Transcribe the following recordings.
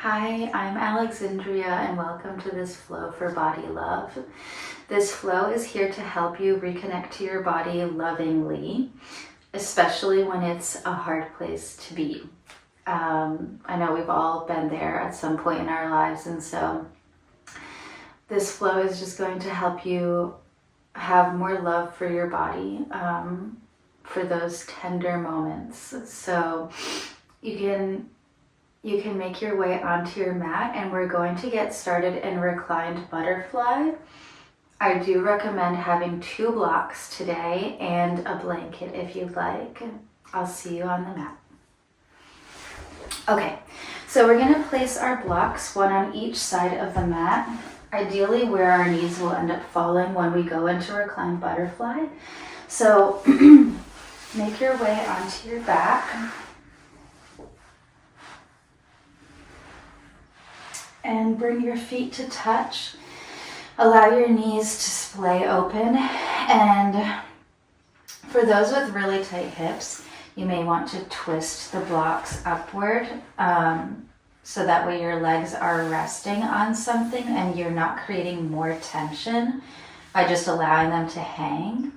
Hi, I'm Alexandria and welcome to this flow for body love. This flow is here to help you reconnect to your body lovingly, especially when it's a hard place to be. I know we've all been there at some point in our lives, and so this flow is just going to help you have more love for your body, for those tender moments. So you can make your way onto your mat, and we're going to get started in reclined butterfly. I do recommend having 2 blocks today and a blanket if you'd like. I'll see you on the mat. Okay, so we're going to place our blocks one on each side of the mat, ideally where our knees will end up falling when we go into reclined butterfly. So make your way onto your back. And bring your feet to touch. Allow your knees to splay open. And for those with really tight hips, you may want to twist the blocks upward so that way your legs are resting on something and you're not creating more tension by just allowing them to hang.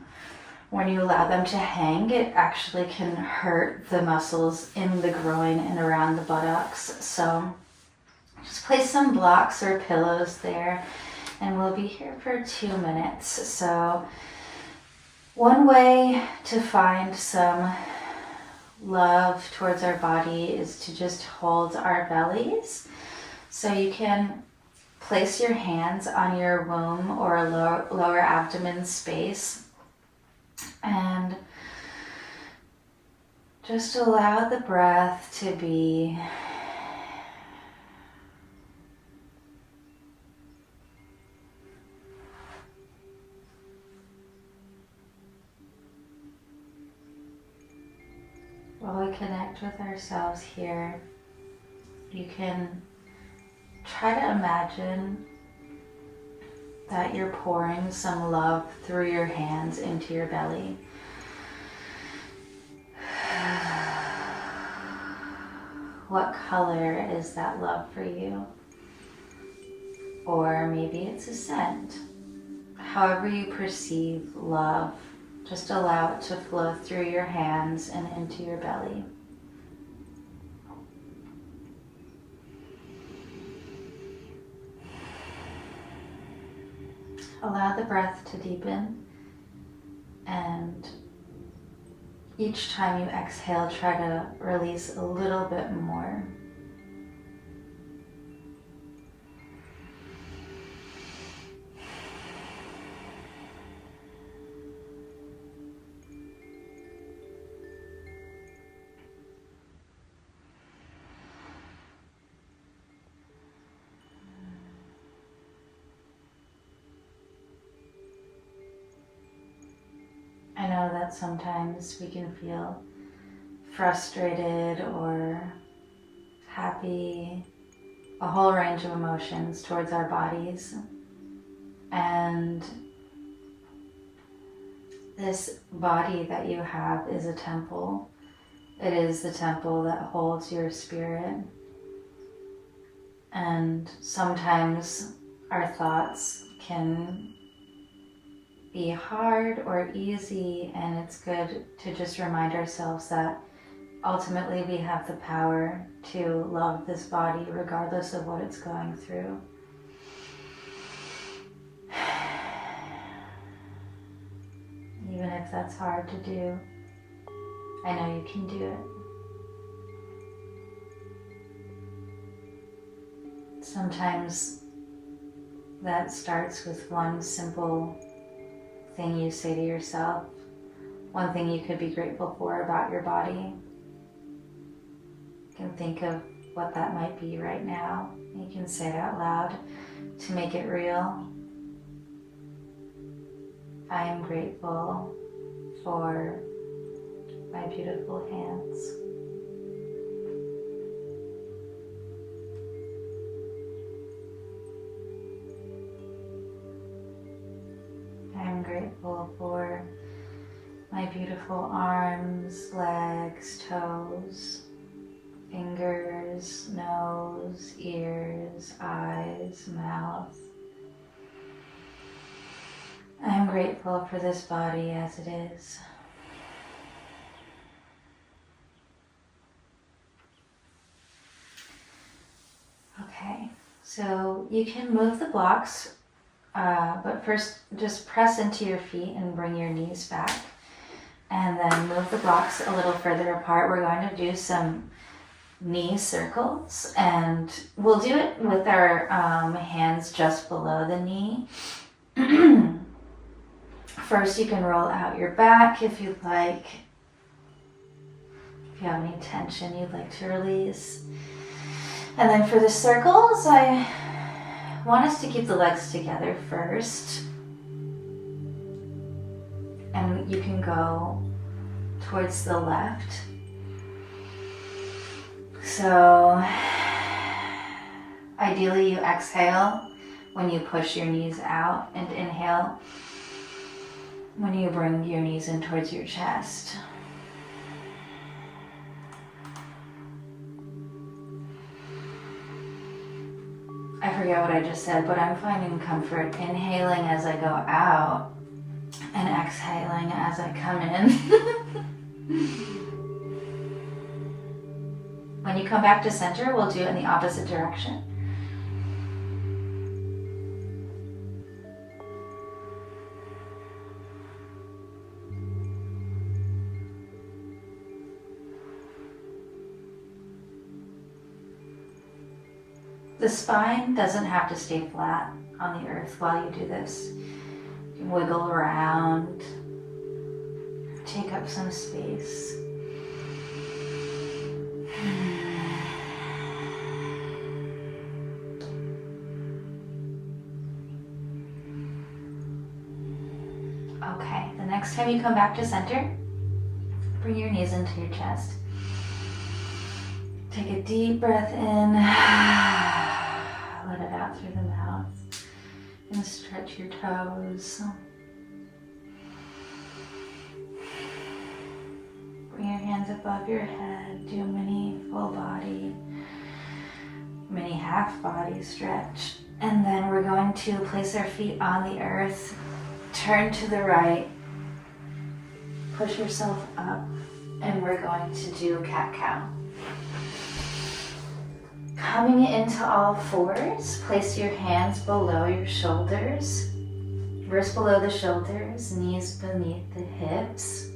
When you allow them to hang, it actually can hurt the muscles in the groin and around the buttocks. So just place some blocks or pillows there, and we'll be here for 2 minutes. So one way to find some love towards our body is to just hold our bellies. So you can place your hands on your womb or lower abdomen space and just allow the breath to be while we connect with ourselves here. You can try to imagine that you're pouring some love through your hands into your belly. What color is that love for you? Or maybe it's a scent. However you perceive love, just allow it to flow through your hands and into your belly. Allow the breath to deepen, and each time you exhale, try to release a little bit more. I know that sometimes we can feel frustrated or happy, a whole range of emotions towards our bodies. And this body that you have is a temple. It is the temple that holds your spirit. And sometimes our thoughts can be hard or easy, and it's good to just remind ourselves that ultimately we have the power to love this body regardless of what it's going through. Even if that's hard to do, I know you can do it. Sometimes that starts with one simple thing you say to yourself, one thing you could be grateful for about your body. You can think of what that might be right now. You can say it out loud to make it real. I am grateful for my beautiful hands. I'm grateful for my beautiful arms, legs, toes, fingers, nose, ears. nose, eyes, mouth. I am grateful for this body as it is. Okay, so you can move the blocks, but first just press into your feet and bring your knees back. And then move the blocks a little further apart. We're going to do some knee circles, and we'll do it with our hands just below the knee. First, you can roll out your back if you'd like. If you have any tension you'd like to release. And then for the circles, I want us to keep the legs together first. And you can go towards the left. So ideally you exhale when you push your knees out, and inhale when you bring your knees in towards your chest. I forget what I just said, but I'm finding comfort inhaling as I go out and exhaling as I come in. When you come back to center, we'll do it in the opposite direction. The spine doesn't have to stay flat on the earth while you do this. You can wiggle around, take up some space. Okay, the next time you come back to center, bring your knees into your chest. Take a deep breath in, let it out through the mouth, and stretch your toes. Bring your hands above your head, do a mini full body, mini half body stretch. And then we're going to place our feet on the earth, turn to the right, push yourself up, and we're going to do cat-cow. Coming into all fours, place your hands below your shoulders, wrists below the shoulders, knees beneath the hips.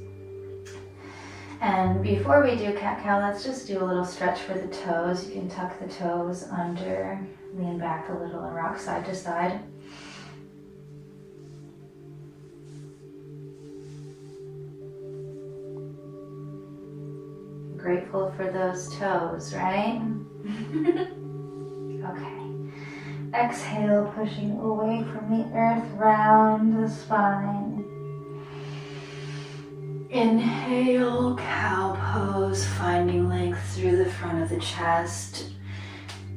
And before we do cat-cow, let's just do a little stretch for the toes. You can tuck the toes under, lean back a little, and rock side to side. Grateful for those toes, right? Okay. Exhale, pushing away from the earth, round the spine. Inhale, cow pose, finding length through the front of the chest.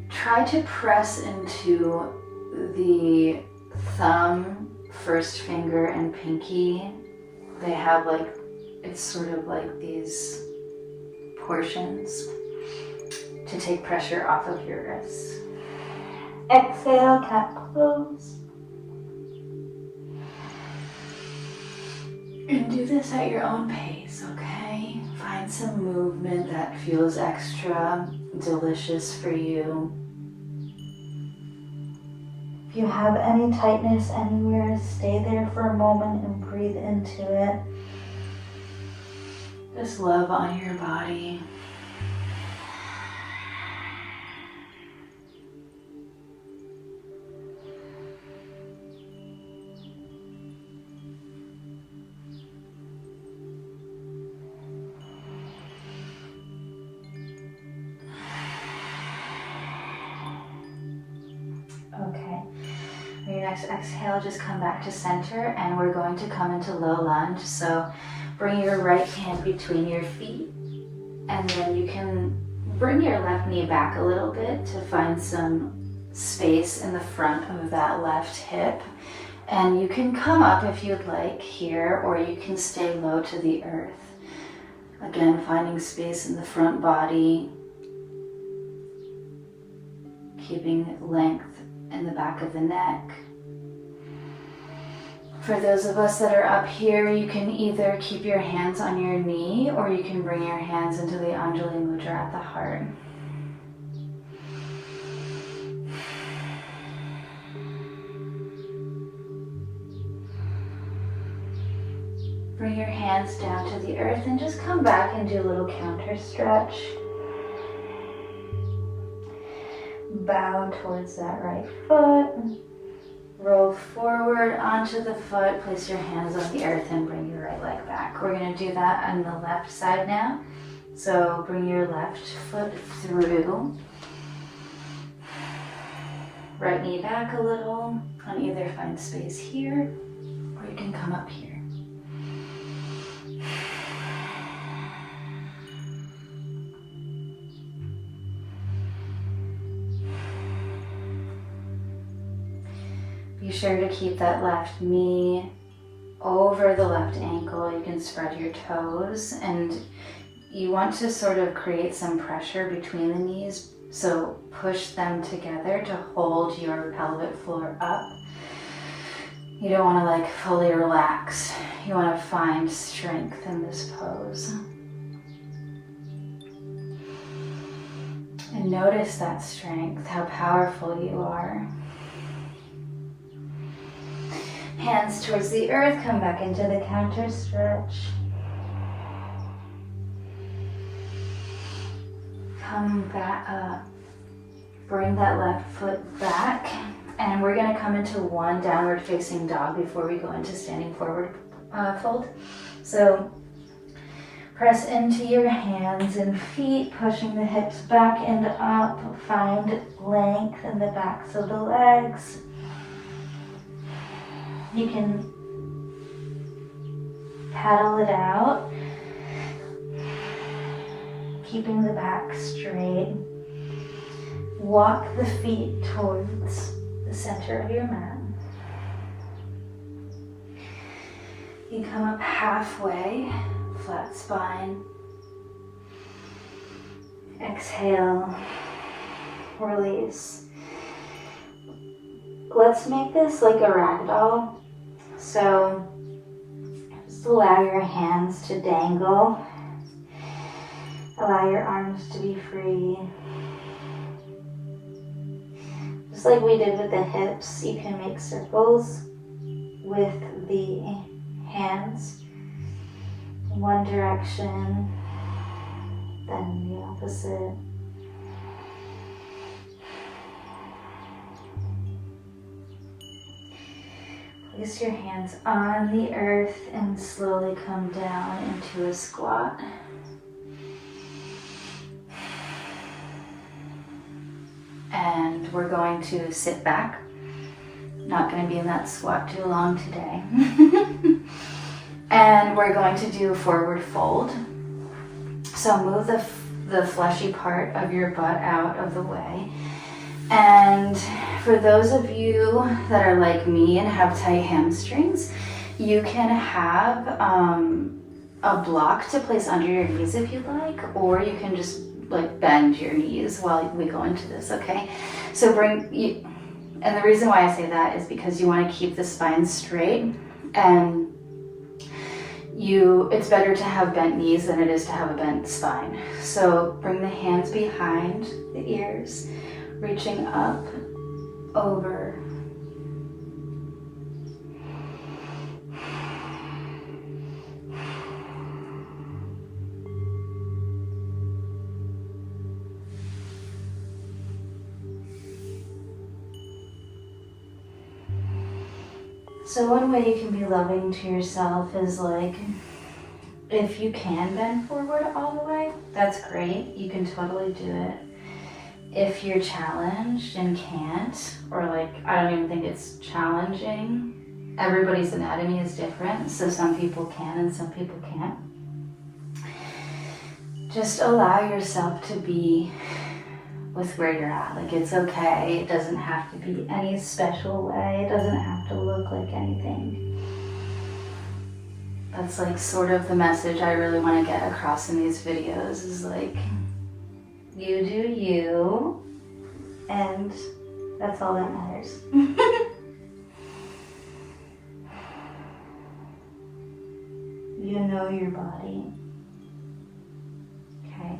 Try to press into the thumb, first finger, and pinky. They have it's sort of like these portions to take pressure off of your wrists. Exhale, cat pose. And do this at your own pace, okay? Find some movement that feels extra delicious for you. If you have any tightness anywhere, stay there for a moment and breathe into it. Just love on your body. Okay. On your next exhale, just come back to center, and we're going to come into low lunge. So bring your right hand between your feet, and then you can bring your left knee back a little bit to find some space in the front of that left hip. And you can come up if you'd like here, or you can stay low to the earth. Again, finding space in the front body. keeping length in the back of the neck. For those of us that are up here, you can either keep your hands on your knee or you can bring your hands into the Anjali Mudra at the heart. Bring your hands down to the earth and just come back and do a little counter stretch. Bow towards that right foot. Roll forward onto the foot, place your hands on the earth and bring your right leg back. We're going to do that on the left side now. So bring your left foot through. Right knee back a little. On either find space here, or you can come up here. Be sure to keep that left knee over the left ankle. You can spread your toes and you want to sort of create some pressure between the knees. So push them together to hold your pelvic floor up. You don't want to like fully relax. You want to find strength in this pose. And notice that strength, how powerful you are. Hands towards the earth, come back into the counter stretch. Come back up. Bring that left foot back. And we're going to come into one downward facing dog before we go into standing forward fold. So press into your hands and feet, pushing the hips back and up. Find length in the backs of the legs. You can paddle it out, keeping the back straight. Walk the feet towards the center of your mat. You come up halfway, flat spine. Exhale, release. Let's make this like a rag doll. So just allow your hands to dangle. Allow your arms to be free. Just like we did with the hips, you can make circles with the hands in one direction, then the opposite. Place your hands on the earth and slowly come down into a squat. And we're going to sit back. Not going to be in that squat too long today. And we're going to do forward fold. So move the fleshy part of your butt out of the way. And for those of you that are like me and have tight hamstrings, you can have a block to place under your knees if you'd like, or you can just like bend your knees while we go into this, okay? So and the reason why I say that is because you want to keep the spine straight, and it's better to have bent knees than it is to have a bent spine. So bring the hands behind the ears, reaching up, over. So one way you can be loving to yourself is like, if you can bend forward all the way, that's great. You can totally do it. If you're challenged and can't, or like, I don't even think it's challenging. Everybody's anatomy is different, so some people can and some people can't. Just allow yourself to be with where you're at. Like, it's okay. It doesn't have to be any special way. It doesn't have to look like anything. That's like sort of the message I really want to get across in these videos, is like, you do you, and that's all that matters. You know your body. Okay.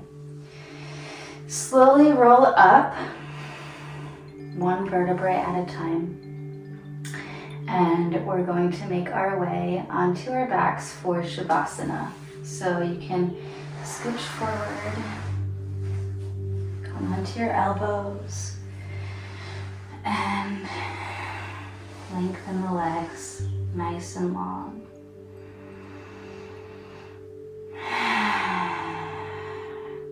Slowly roll up, one vertebrae at a time. And we're going to make our way onto our backs for Shavasana. So you can scooch forward, come onto your elbows, and lengthen the legs nice and long.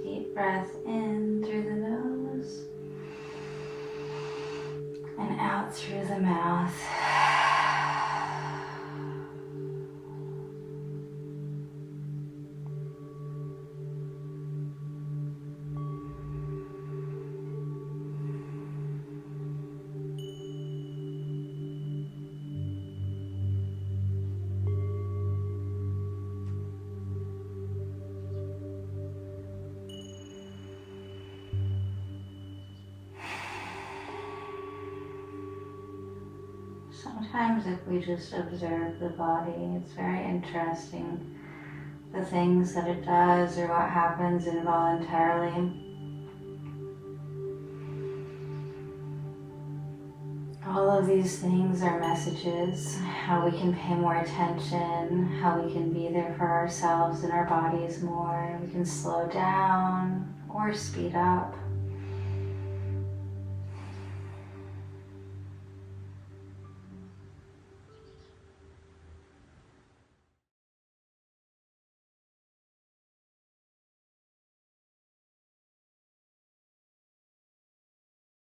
Deep breath in through the nose and out through the mouth. Sometimes if we just observe the body, it's very interesting the things that it does or what happens involuntarily. All of these things are messages, how we can pay more attention, how we can be there for ourselves and our bodies more. We can slow down or speed up.